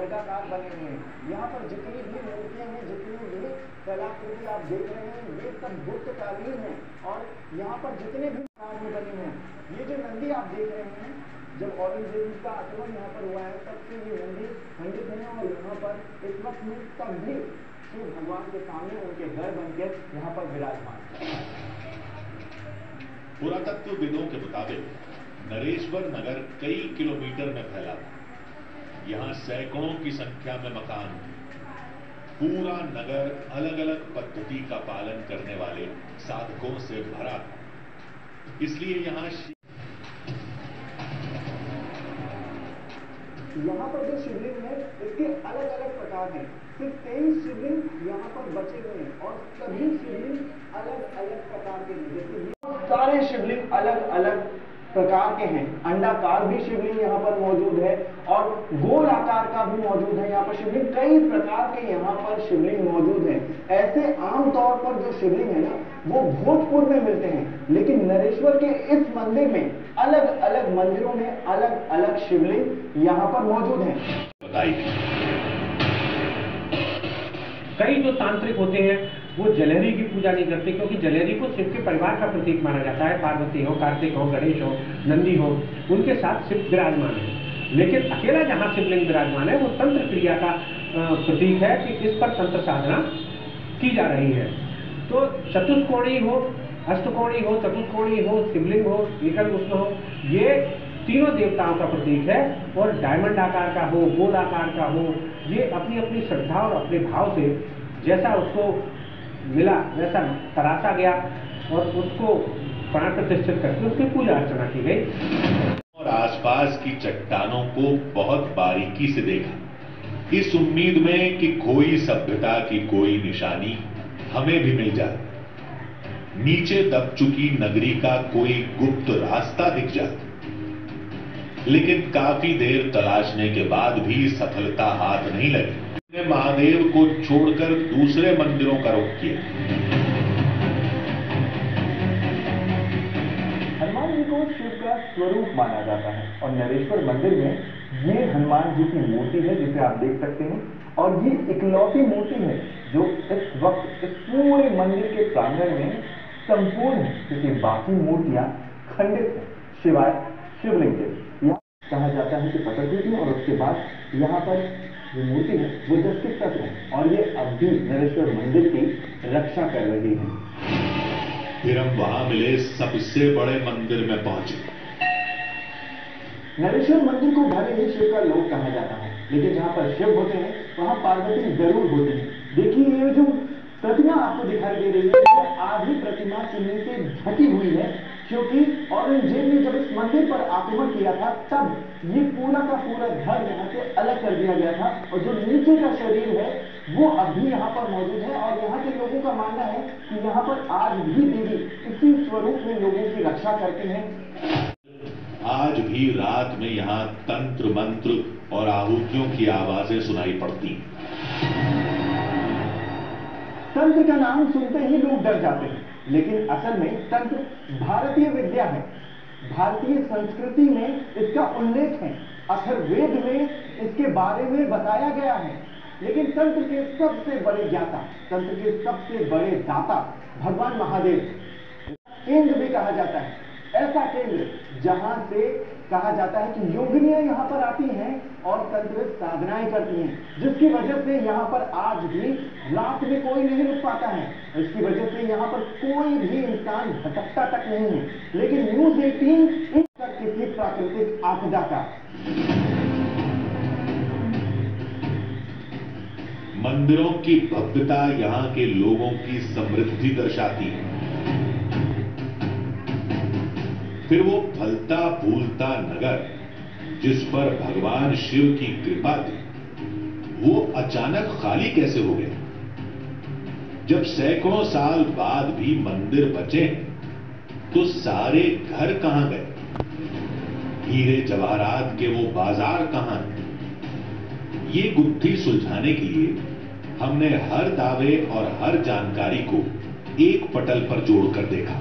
वर्गाकार बने हुए हैं। यहाँ पर जितनी भी मूर्तियां हैं, जितनी भी कलाकृति आप देख रहे हैं, ये सब गुप्तकालीन है। और यहाँ पर जितने भी आकार में बने हैं, ये जो नंदी आप देख रहे हैं, जब औरंगजेब का आक्रमण यहाँ पर हुआ है तब से ये नंदी खंडित है। और यहाँ पर इस वक्त में तब भी शिव भगवान के सामने उनके घर बनकर यहाँ पर विराजमान। पुरातत्वविदों के मुताबिक नरेश्वर नगर कई किलोमीटर में फैला था। यहाँ सैकड़ों की संख्या में मकान थे। पूरा नगर अलग अलग पद्धति का पालन करने वाले साधकों से भरा था। इसलिए यहाँ पर जो शिवलिंग है इसके अलग अलग प्रकार हैं। सिर्फ 23 शिवलिंग यहाँ पर बचे हुए हैं और सभी शिवलिंग अलग अलग प्रकार के हैं। जैसे सारे शिवलिंग अलग अलग प्रकार के हैं। अंडाकार भी शिवलिंग यहाँ पर मौजूद है और गोल आकार का भी मौजूद है। यहाँ पर शिवलिंग कई प्रकार के यहाँ पर शिवलिंग मौजूद हैं। ऐसे आमतौर पर जो शिवलिंग है ना, वो भोजपुर में मिलते हैं, लेकिन नरेश्वर के इस मंदिर में अलग अलग मंदिरों में अलग अलग शिवलिंग यहाँ पर मौजूद हैं। कई जो तांत्रिक होते हैं वो जलेहरी की पूजा नहीं करते, क्योंकि जलेहरी को शिव के परिवार का प्रतीक माना जाता है। पार्वती हो, कार्तिक हो, गणेश हो, नंदी हो, उनके साथ शिव विराजमान है। लेकिन अकेला जहाँ शिवलिंग विराजमान है वो तंत्र क्रिया का प्रतीक है कि इस पर तंत्र साधना की जा रही है। तो चतुष्कोणी हो, अष्टकोणी हो, चतुष्कोणी हो, शिवलिंग हो, एकल कृष्ण हो, ये तीनों देवताओं का प्रतीक है। और डायमंड आकार का हो, गोल आकार का हो, ये अपनी अपनी श्रद्धा और अपने भाव से जैसा उसको मिला वैसा तराशा गया और उसको प्राण प्रतिष्ठित करके उसकी पूजा अर्चना की गई। और आसपास की चट्टानों को बहुत बारीकी से देखा, इस उम्मीद में कि कोई सभ्यता की कोई निशानी हमें भी मिल जाए, नीचे दब चुकी नगरी का कोई गुप्त रास्ता दिख जाए। लेकिन काफी देर तलाशने के बाद भी सफलता हाथ नहीं लगी। ने महादेव को छोड़कर दूसरे मंदिरों का रुख किया। हनुमान जी को शिव का स्वरूप माना जाता है और नरेश्वर मंदिर में ये हनुमान जी की मूर्ति है जिसे आप देख सकते हैं। और ये इकलौती मूर्ति है जो इस वक्त इस पूरे मंदिर के प्रांगण में संपूर्ण है, क्योंकि बाकी मूर्तियां खंडित हैं सिवाय शिवलिंग के। यहाँ कहा जाता है कि प्रकृति थी और उसके बाद यहाँ पर जो मूर्ति है वो 10 के तत्व है और ये अब भी नरेश्वर मंदिर की रक्षा कर रही है। फिर हम वहां मिले सबसे बड़े मंदिर में पहुंचे। नरेश्वर मंदिर को भले ही शिव का लोक कहा जाता है, लेकिन जहाँ पर शिव होते हैं वहाँ पार्वती जरूर होती है। देखिए ये जो प्रतिमा आपको दिखाई दे रही है, आधी प्रतिमा चुन्नी से ढकी हुई है, क्योंकि औरंगजेब ने जब इस मंदिर पर आक्रमण किया था तब ये पूरा का पूरा घर यहाँ से अलग कर दिया गया था। और जो नीचे का शरीर है वो अभी यहाँ पर मौजूद है और यहाँ के लोगों का मानना है कि यहाँ पर आज भी देवी इसी स्वरूप में लोगों की रक्षा करती हैं। आज भी रात में यहाँ तंत्र मंत्र और आहुतियों की आवाजें सुनाई पड़ती। तंत्र का नाम सुनते ही लोग डर जाते हैं, लेकिन असल में तंत्र भारतीय विद्या है। भारतीय संस्कृति में इसका उल्लेख है, अथर्ववेद में इसके बारे में बताया गया है। लेकिन तंत्र के सबसे बड़े ज्ञाता, तंत्र के सबसे बड़े दाता भगवान महादेव। केंद्र भी कहा जाता है, ऐसा केंद्र जहां से कहा जाता है कि योगिनियां यहां पर आती हैं और तंत्र साधनाएं करती हैं, जिसकी वजह से यहां पर आज भी रात में कोई नहीं रुक पाता है। इसकी वजह से यहां पर कोई भी इंसान भटकता तक नहीं है। लेकिन न्यूज़ 18 किसी प्राकृतिक आपदा का। मंदिरों की भव्यता यहाँ के लोगों की समृद्धि दर्शाती है। फिर वो फलता फूलता नगर जिस पर भगवान शिव की कृपा थी, वो अचानक खाली कैसे हो गया? जब सैकड़ों साल बाद भी मंदिर बचे तो सारे घर कहां गए? हीरे जवाहरात के वो बाजार कहां? ये गुत्थी सुलझाने के लिए हमने हर दावे और हर जानकारी को एक पटल पर जोड़कर देखा।